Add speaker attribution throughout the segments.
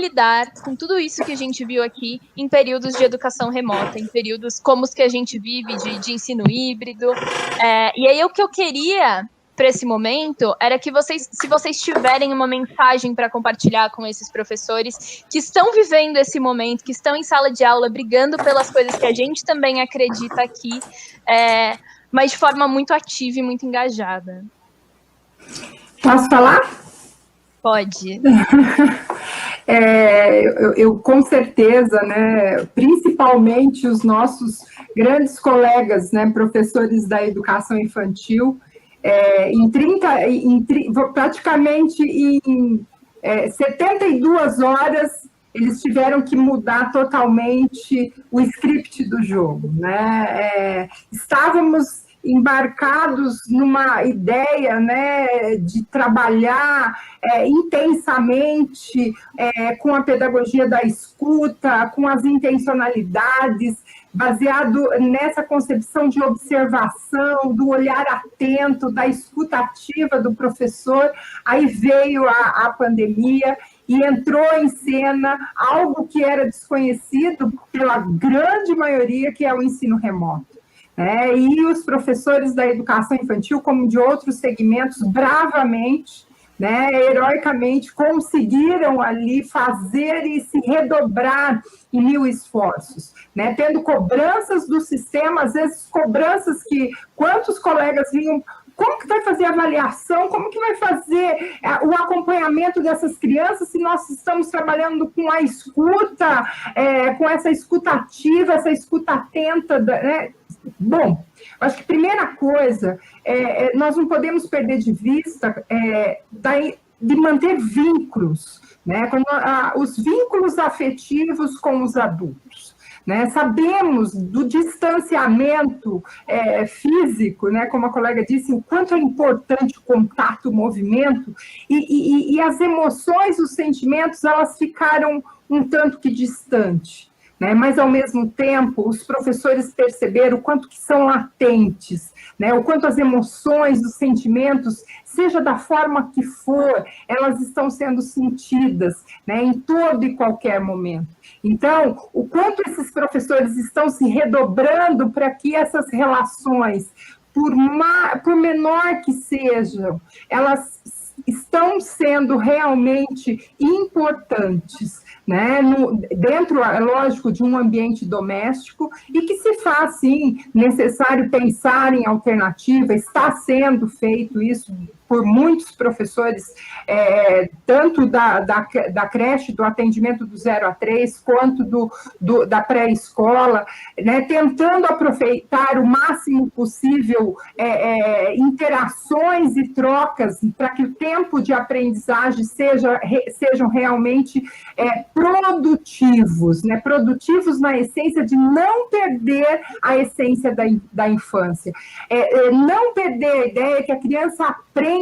Speaker 1: lidar com tudo isso que a gente viu aqui em períodos de educação remota, em períodos como os que a gente vive de ensino híbrido. E aí o que eu queria para esse momento era que vocês, se vocês tiverem uma mensagem para compartilhar com esses professores que estão vivendo esse momento, que estão em sala de aula brigando pelas coisas que a gente também acredita aqui, mas de forma muito ativa e muito engajada.
Speaker 2: Posso falar?
Speaker 1: Pode.
Speaker 2: Eu com certeza, né, principalmente os nossos grandes colegas, né, professores da educação infantil, praticamente em 72 horas, eles tiveram que mudar totalmente o script do jogo, né? Estávamos embarcados numa ideia, né, de trabalhar intensamente com a pedagogia da escuta, com as intencionalidades, baseado nessa concepção de observação, do olhar atento, da escuta ativa do professor. Aí veio a pandemia e entrou em cena algo que era desconhecido pela grande maioria, que é o ensino remoto. E os professores da educação infantil, como de outros segmentos, bravamente, né, heroicamente, conseguiram ali fazer e se redobrar em mil esforços, né, tendo cobranças do sistema, às vezes cobranças que quantos colegas vinham, como que vai fazer a avaliação, como que vai fazer o acompanhamento dessas crianças se nós estamos trabalhando com a escuta, com essa escuta ativa, essa escuta atenta, né? Bom, acho que a primeira coisa, nós não podemos perder de vista de manter vínculos, né? Os vínculos afetivos com os adultos. Né? Sabemos do distanciamento físico, né? Como a colega disse, o quanto é importante o contato, o movimento, e as emoções, os sentimentos, elas ficaram um tanto que distantes. Né? Mas, ao mesmo tempo, os professores perceberam o quanto que são latentes, né? O quanto as emoções, os sentimentos, seja da forma que for, elas estão sendo sentidas, né? Em todo e qualquer momento. Então, o quanto esses professores estão se redobrando para que essas relações, por menor que sejam, elas estão sendo realmente importantes, né? Dentro, é lógico, de um ambiente doméstico, e que se faz, sim, necessário pensar em alternativa, está sendo feito isso por muitos professores, tanto da creche, do atendimento do 0 a 3, quanto da pré-escola, né, tentando aproveitar o máximo possível interações e trocas para que o tempo de aprendizagem sejam realmente produtivos, né, produtivos na essência de não perder a essência da infância, não perder a ideia que a criança aprende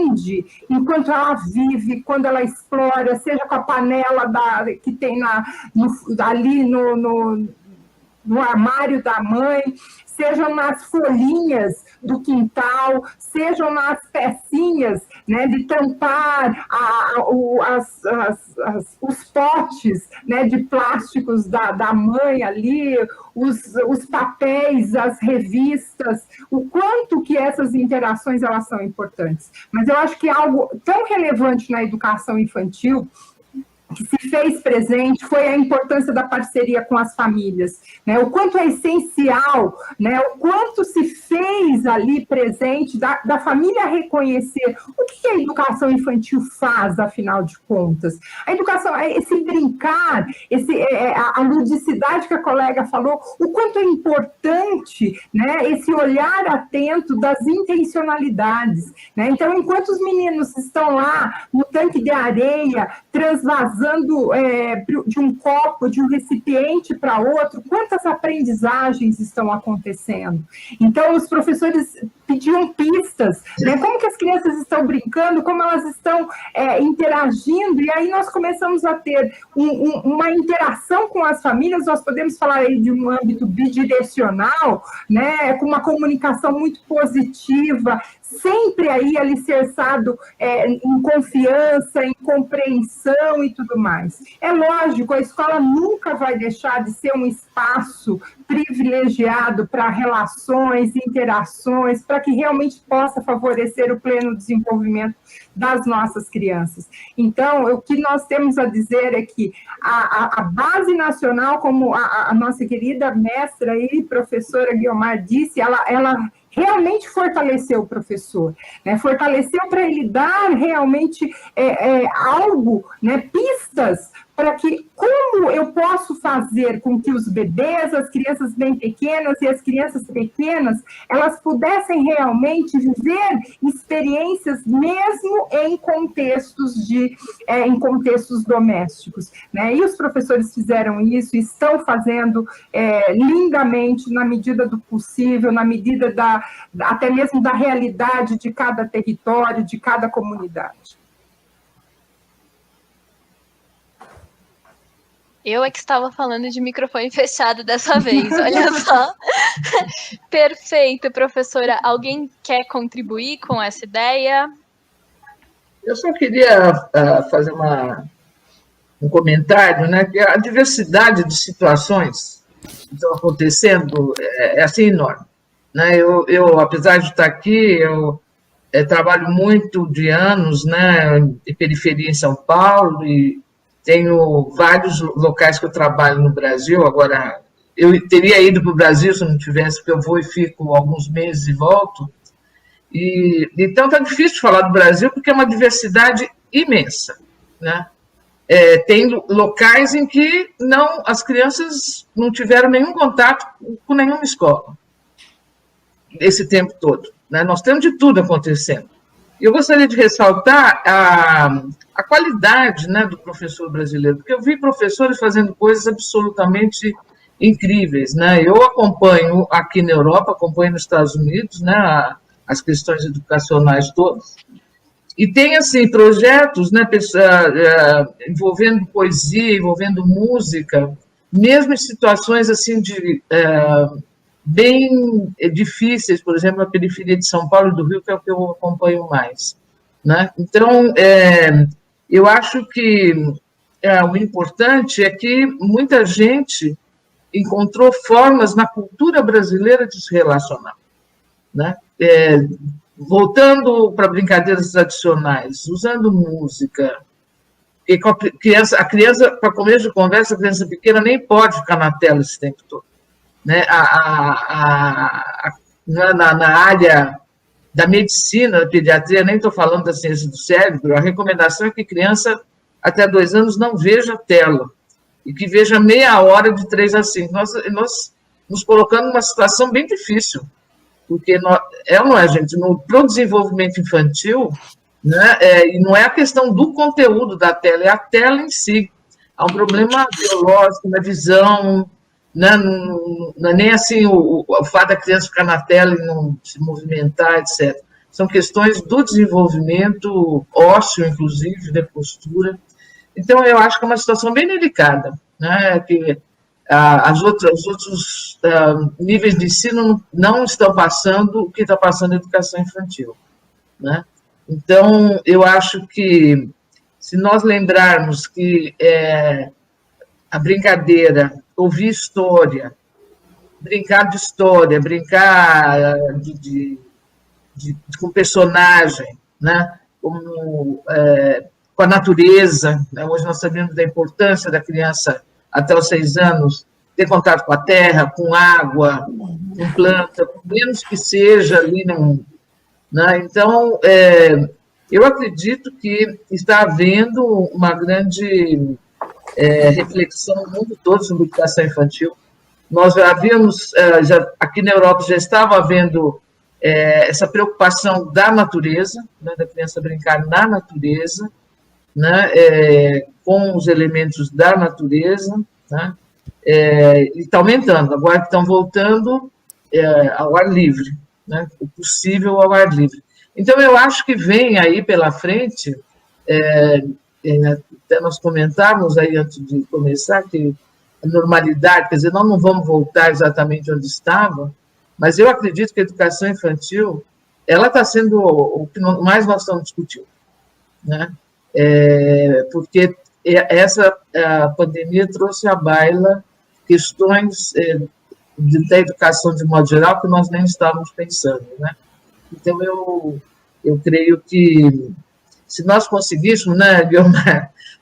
Speaker 2: enquanto ela vive, quando ela explora, seja com a panela que tem ali no armário da mãe, sejam nas folhinhas do quintal, sejam nas pecinhas, né, de tampar os potes, né, de plásticos da mãe ali, os papéis, as revistas, o quanto que essas interações elas são importantes. Mas eu acho que algo tão relevante na educação infantil que se fez presente foi a importância da parceria com as famílias, né? O quanto é essencial, né? O quanto se fez ali presente da família reconhecer o que a educação infantil faz, afinal de contas. A educação, esse brincar, a ludicidade que a colega falou, o quanto é importante, né? Esse olhar atento das intencionalidades, né? Então, enquanto os meninos estão lá no tanque de areia, transvasando de um copo, de um recipiente para outro, quantas aprendizagens estão acontecendo? Então, os professores pediam pistas, né? Como que as crianças estão brincando, como elas estão interagindo, e aí nós começamos a ter uma interação com as famílias. Nós podemos falar aí de um âmbito bidirecional, né? Com uma comunicação muito positiva, sempre aí alicerçado em confiança, em compreensão e tudo mais. É lógico, a escola nunca vai deixar de ser um espaço privilegiado para relações, interações, para que realmente possa favorecer o pleno desenvolvimento das nossas crianças. Então, o que nós temos a dizer é que a base nacional, como a nossa querida mestra e professora Guiomar disse, ela realmente fortaleceu o professor, né? Fortaleceu para ele dar realmente algo, né? Pistas para que, como eu posso fazer com que os bebês, as crianças bem pequenas e as crianças pequenas, elas pudessem realmente viver experiências mesmo em contextos domésticos, né? E os professores fizeram isso, estão fazendo lindamente, na medida do possível, na medida até mesmo da realidade de cada território, de cada comunidade.
Speaker 1: Eu é que estava falando de microfone fechado dessa vez, olha só. Perfeito, professora. Alguém quer contribuir com essa ideia?
Speaker 3: Eu só queria fazer um comentário, né, que a diversidade de situações que estão acontecendo é assim enorme. Né? Eu, apesar de estar aqui, eu trabalho muito de anos, né, em periferia em São Paulo, e tenho vários locais que eu trabalho no Brasil. Agora, eu teria ido para o Brasil se não tivesse, porque eu vou e fico alguns meses e volto. Então, está difícil falar do Brasil, porque é uma diversidade imensa. Né? Tem locais em que as crianças não tiveram nenhum contato com nenhuma escola esse tempo todo. Né? Nós temos de tudo acontecendo. Eu gostaria de ressaltar a qualidade, né, do professor brasileiro, porque eu vi professores fazendo coisas absolutamente incríveis. Né? Eu acompanho aqui na Europa, acompanho nos Estados Unidos, né, as questões educacionais todas, e tem assim, projetos, né, envolvendo poesia, envolvendo música, mesmo em situações assim, bem difíceis, por exemplo, a periferia de São Paulo e do Rio, que é o que eu acompanho mais. Né? Então, eu acho que o importante é que muita gente encontrou formas na cultura brasileira de se relacionar. Né? Voltando para brincadeiras tradicionais, usando música, e a criança, para começo de conversa, a criança pequena nem pode ficar na tela esse tempo todo. Né? Na área da medicina, da pediatria, nem estou falando da ciência do cérebro, a recomendação é que criança até 2 anos não veja tela, e que veja meia hora de 3 a 5. Nós nos colocando numa situação bem difícil, porque não é, gente, para o desenvolvimento infantil, né, e não é a questão do conteúdo da tela, é a tela em si. Há um problema biológico na visão, né, não é nem assim o fato da criança ficar na tela e não se movimentar, etc. São questões do desenvolvimento ósseo, inclusive, da postura. Então, eu acho que é uma situação bem delicada, né, que os outros níveis de ensino não estão passando o que está passando a educação infantil. Né? Então, eu acho que, se nós lembrarmos que a brincadeira, ouvir história, brincar de história, brincar com personagem, né? Com a natureza. Né? Hoje nós sabemos da importância da criança, até os 6 anos, ter contato com a terra, com água, com planta, menos que seja ali. Né? Então, eu acredito que está havendo uma grande reflexão no mundo todo sobre educação infantil. Nós já havíamos, aqui na Europa, já estava havendo essa preocupação da natureza, né, da criança brincar na natureza, né, com os elementos da natureza, né, e está aumentando. Agora que estão voltando ao ar livre. né, o possível ao ar livre. Então, eu acho que vem aí pela frente, até nós comentávamos aí antes de começar, que a normalidade, quer dizer, nós não vamos voltar exatamente onde estava, mas eu acredito que a educação infantil, ela está sendo o que mais nós estamos discutindo, né? Porque a pandemia trouxe à baila questões da educação de modo geral que nós nem estávamos pensando, né? Então, eu creio que se nós conseguíssemos, né, Guilherme,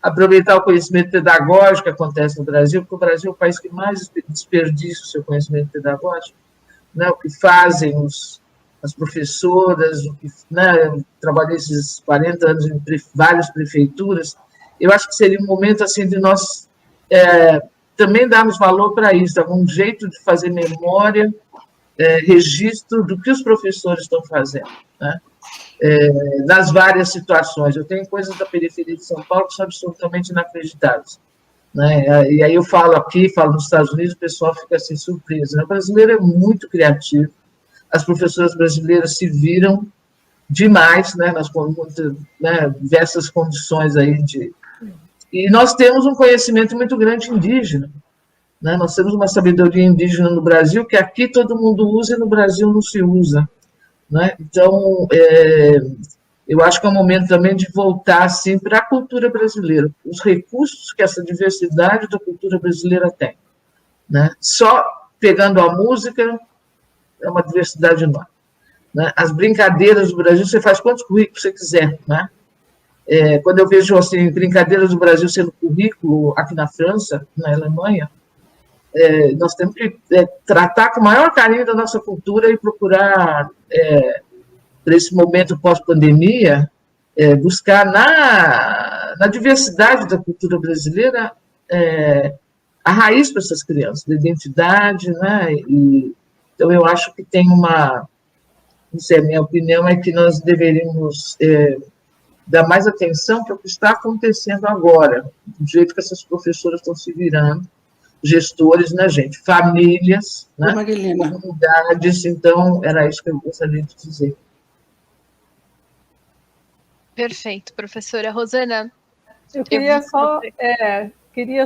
Speaker 3: aproveitar o conhecimento pedagógico que acontece no Brasil, porque o Brasil é o país que mais desperdiça o seu conhecimento pedagógico, né, o que fazem as professoras, o que, né, eu trabalhei esses 40 anos em várias prefeituras, eu acho que seria um momento assim de nós também darmos valor para isso, algum jeito de fazer memória, registro do que os professores estão fazendo, né? Nas várias situações. Eu tenho coisas da periferia de São Paulo que são absolutamente inacreditáveis, né? E aí eu falo aqui, falo nos Estados Unidos, o pessoal fica assim surpreso, né? O brasileiro é muito criativo, as professoras brasileiras se viram demais, né, diversas condições aí e nós temos um conhecimento muito grande indígena, né? Nós temos uma sabedoria indígena no Brasil que aqui todo mundo usa e no Brasil não se usa, né? Então, eu acho que é um momento também de voltar assim, para a cultura brasileira, os recursos que essa diversidade da cultura brasileira tem, né? Só pegando a música é uma diversidade enorme, né? As brincadeiras do Brasil, você faz quantos currículos você quiser, né? Quando eu vejo assim, brincadeiras do Brasil sendo currículo aqui na França, na Alemanha, nós temos que tratar com o maior carinho da nossa cultura e procurar, para esse momento pós-pandemia, buscar na diversidade da cultura brasileira a raiz para essas crianças, da identidade, né? Então, eu acho que tem não sei, a minha opinião é que nós deveríamos dar mais atenção para o que está acontecendo agora, do jeito que essas professoras estão se virando, gestores, né, gente? Famílias, né? Comunidades. Então, era isso que eu gostaria de dizer.
Speaker 1: Perfeito, professora. Rosana?
Speaker 4: Eu queria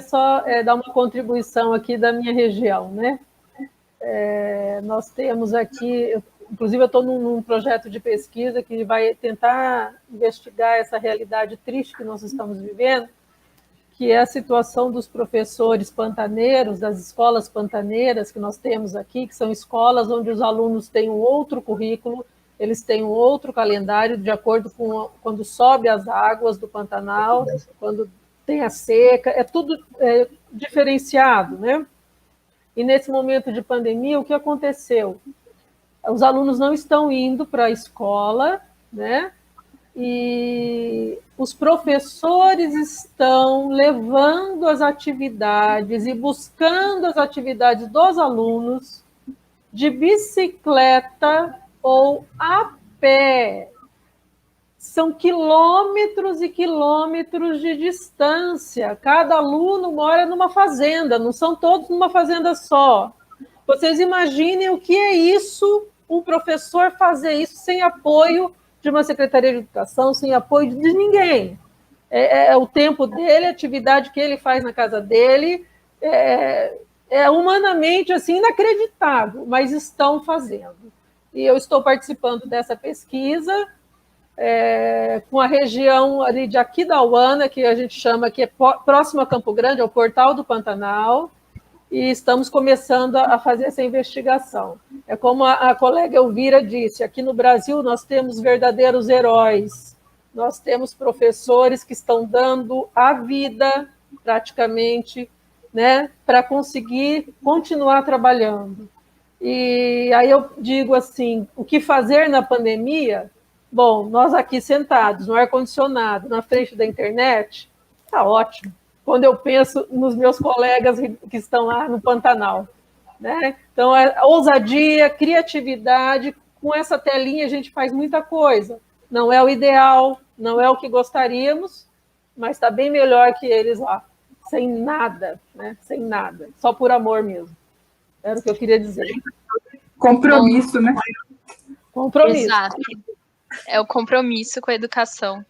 Speaker 4: só dar uma contribuição aqui da minha região, né? Nós temos aqui, inclusive eu estou num projeto de pesquisa que vai tentar investigar essa realidade triste que nós estamos vivendo, que é a situação dos professores pantaneiros, das escolas pantaneiras que nós temos aqui, que são escolas onde os alunos têm um outro currículo, eles têm um outro calendário de acordo com quando sobe as águas do Pantanal, quando tem a seca, é tudo diferenciado, né? E nesse momento de pandemia, o que aconteceu? Os alunos não estão indo para a escola, né? E os professores estão levando as atividades e buscando as atividades dos alunos de bicicleta ou a pé. São quilômetros e quilômetros de distância. Cada aluno mora numa fazenda, não são todos numa fazenda só. Vocês imaginem o que é isso, um professor fazer isso sem apoio de uma Secretaria de Educação, sem apoio de ninguém. É o tempo dele, a atividade que ele faz na casa dele, é humanamente assim, inacreditável, mas estão fazendo. E eu estou participando dessa pesquisa com a região ali de Aquidauana, que a gente chama que é próximo a Campo Grande, é o Portal do Pantanal, e estamos começando a fazer essa investigação. É como a colega Elvira disse, aqui no Brasil nós temos verdadeiros heróis, nós temos professores que estão dando a vida, praticamente, né, para conseguir continuar trabalhando. E aí eu digo assim, o que fazer na pandemia? Bom, nós aqui sentados no ar-condicionado, na frente da internet, está ótimo. Quando eu penso nos meus colegas que estão lá no Pantanal, né? Então, ousadia, criatividade, com essa telinha a gente faz muita coisa. Não é o ideal, não é o que gostaríamos, mas está bem melhor que eles lá, sem nada, né? Sem nada, só por amor mesmo. Era o que eu queria dizer.
Speaker 2: Compromisso, né?
Speaker 4: Compromisso.
Speaker 1: Exato. É o compromisso com a educação.